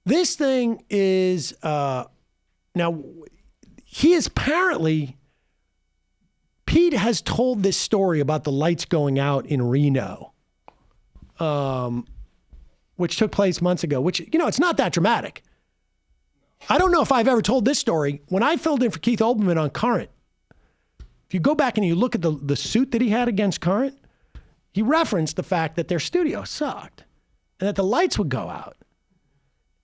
This thing is, now, he is apparently, Pete has told this story about the lights going out in Reno, which took place months ago, which, it's not that dramatic. I don't know if I've ever told this story. When I filled in for Keith Olbermann on Current, if you go back and you look at the suit that he had against Current, he referenced the fact that their studio sucked and that the lights would go out.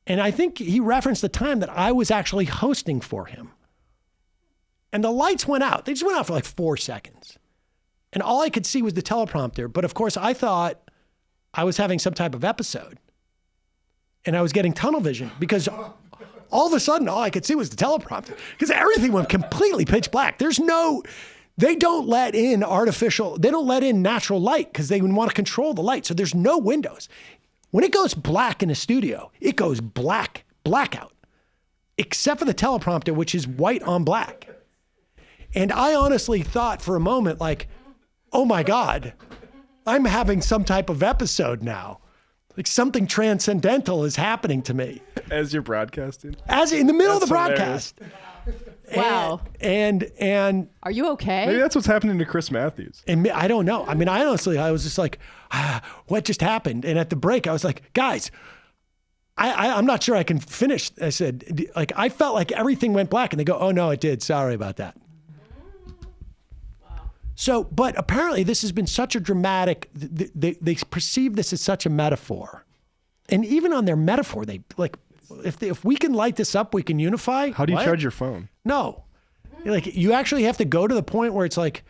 And I think he referenced the time that I was actually hosting for him. And the lights went out. They just went out for like 4 seconds. And all I could see was the teleprompter. But of course, I thought I was having some type of episode. And I was getting tunnel vision because all of a sudden, all I could see was the teleprompter because everything went completely pitch black. They don't let in natural light because they want to control the light. So there's no windows. When it goes black in a studio, it goes blackout, except for the teleprompter, which is white on black. And I honestly thought for a moment, like, oh my God, I'm having some type of episode now. Like something transcendental is happening to me. As you're broadcasting? As in the middle of the broadcast. Wow. And are you okay? Maybe that's what's happening to Chris Matthews. And I don't know. I mean, I was just like, what just happened? And at the break, I was like, guys, I'm not sure I can finish. I said, like, I felt like everything went black. And they go, oh no, it did. Sorry about that. Wow. So, but apparently this has been such a dramatic, they perceive this as such a metaphor. And even on their metaphor, they like, if we can light this up, we can unify. How do you charge your phone? No. Like, you actually have to go to the point where it's like,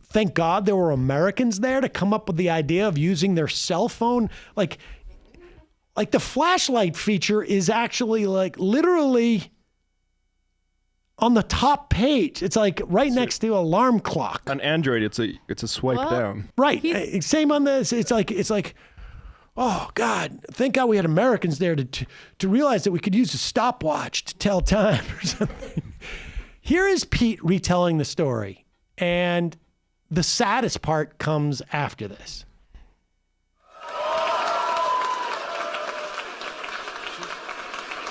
thank God there were Americans there to come up with the idea of using their cell phone. Like the flashlight feature is actually like literally on the top page. It's like right next to an alarm clock. On Android, it's a swipe down. Right. Same on this. It's like, oh God, thank God we had Americans there to realize that we could use a stopwatch to tell time or something. Here is Pete retelling the story. And the saddest part comes after this.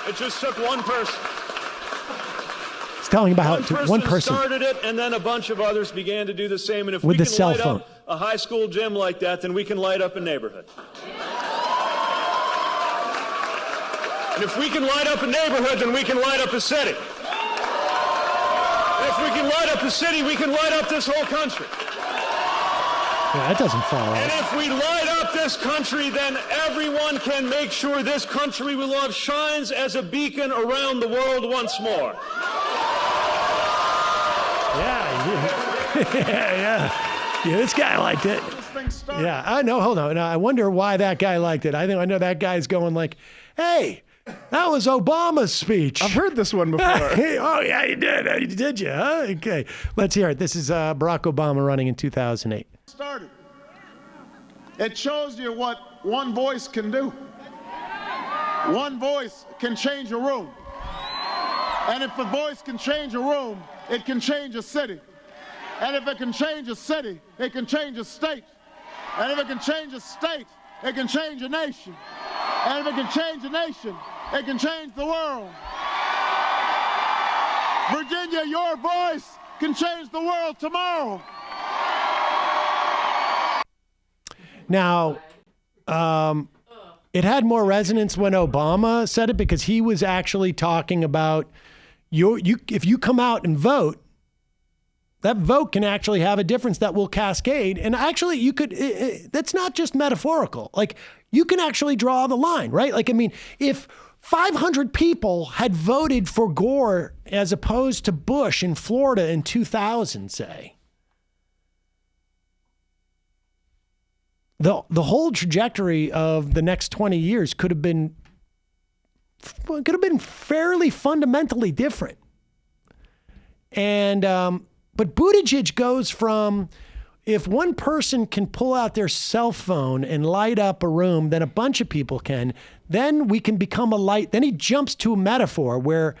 It just took one person. He's telling about how one person started it, and then a bunch of others began to do the same. And if with we the can cell light phone. up a high school gym like that, then we can light up a neighborhood. And if we can light up a neighborhood, then we can light up a city. And if we can light up a city, we can light up this whole country. Yeah, that doesn't fall And out. if we light up this country, then everyone can make sure this country we love shines as a beacon around the world once more. Yeah, this guy liked it. Yeah, I know. Hold on. I wonder why that guy liked it. I know that guy's going like, hey, that was Obama's speech. I've heard this one before. Oh, yeah, you did. Did you? Huh? Okay. Let's hear it. This is Barack Obama running in 2008. Started. It shows you what one voice can do. One voice can change a room. And if a voice can change a room, it can change a city. And if it can change a city, it can change a state. And if it can change a state, it can change a nation. And if it can change a nation, it can change the world. Virginia, your voice can change the world tomorrow. Now, it had more resonance when Obama said it because he was actually talking about if you come out and vote, that vote can actually have a difference that will cascade. And actually, you could, that's not just metaphorical. Like, you can actually draw the line, right? Like, I mean, if 500 people had voted for Gore as opposed to Bush in Florida in 2000, say, the whole trajectory of the next 20 years could have been fairly fundamentally different. And, but Buttigieg goes from, if one person can pull out their cell phone and light up a room, then a bunch of people can. Then we can become a light. Then he jumps to a metaphor where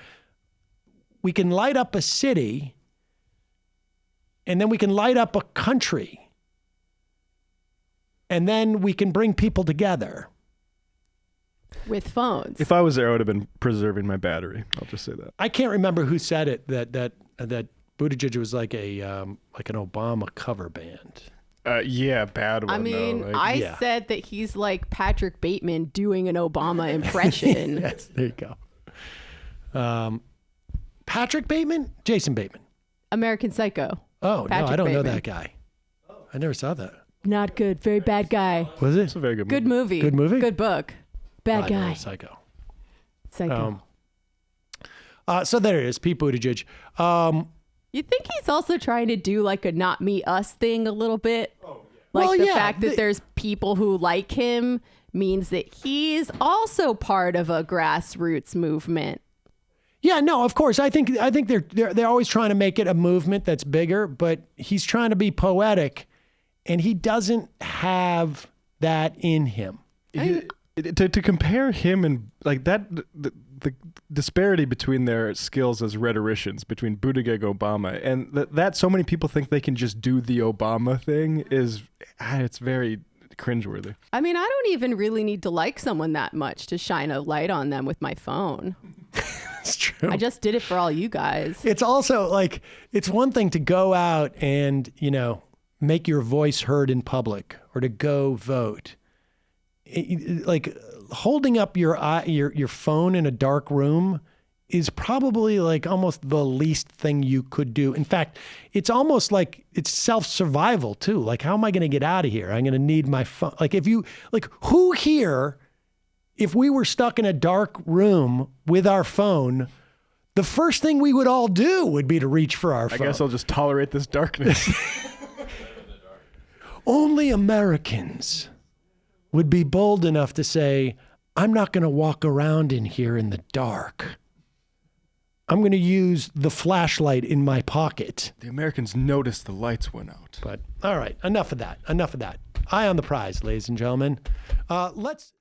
we can light up a city and then we can light up a country. And then we can bring people together. with phones. If I was there, I would have been preserving my battery. I'll just say that. I can't remember who said it that Buttigieg was like an Obama cover band. Yeah, bad one. I mean, though. I said that he's like Patrick Bateman doing an Obama impression. Yes, there you go. Patrick Bateman? Jason Bateman. American Psycho. Oh, Patrick no, I don't know Bateman. that guy. I never saw that. Not good. Very bad guy. Was it? It's a very good Good movie. Good movie? Good book. Bad I know guy. Psycho. Psycho. So there it is, Pete Buttigieg. You think he's also trying to do like a not me us thing a little bit? Like Well, the yeah, fact that there's people who like him means that he's also part of a grassroots movement. Yeah, no, of course. I think they're always trying to make it a movement that's bigger, but he's trying to be poetic, and he doesn't have that in him. To compare him and like that, the disparity between their skills as rhetoricians between Buttigieg, Obama, and that so many people think they can just do the Obama thing it's very cringeworthy. I mean, I don't even really need to like someone that much to shine a light on them with my phone. It's true. I just did it for all you guys. It's also like, it's one thing to go out and, make your voice heard in public or to go vote. Like holding up your phone in a dark room is probably like almost the least thing you could do. In fact, it's almost like it's self-survival too. Like, how am I going to get out of here? I'm going to need my phone. Like who here, if we were stuck in a dark room with our phone, the first thing we would all do would be to reach for our phone. I guess I'll just tolerate this darkness. Only Americans would be bold enough to say, I'm not going to walk around in here in the dark. I'm going to use the flashlight in my pocket. The Americans noticed the lights went out. But all right, enough of that. Eye on the prize, ladies and gentlemen. Let's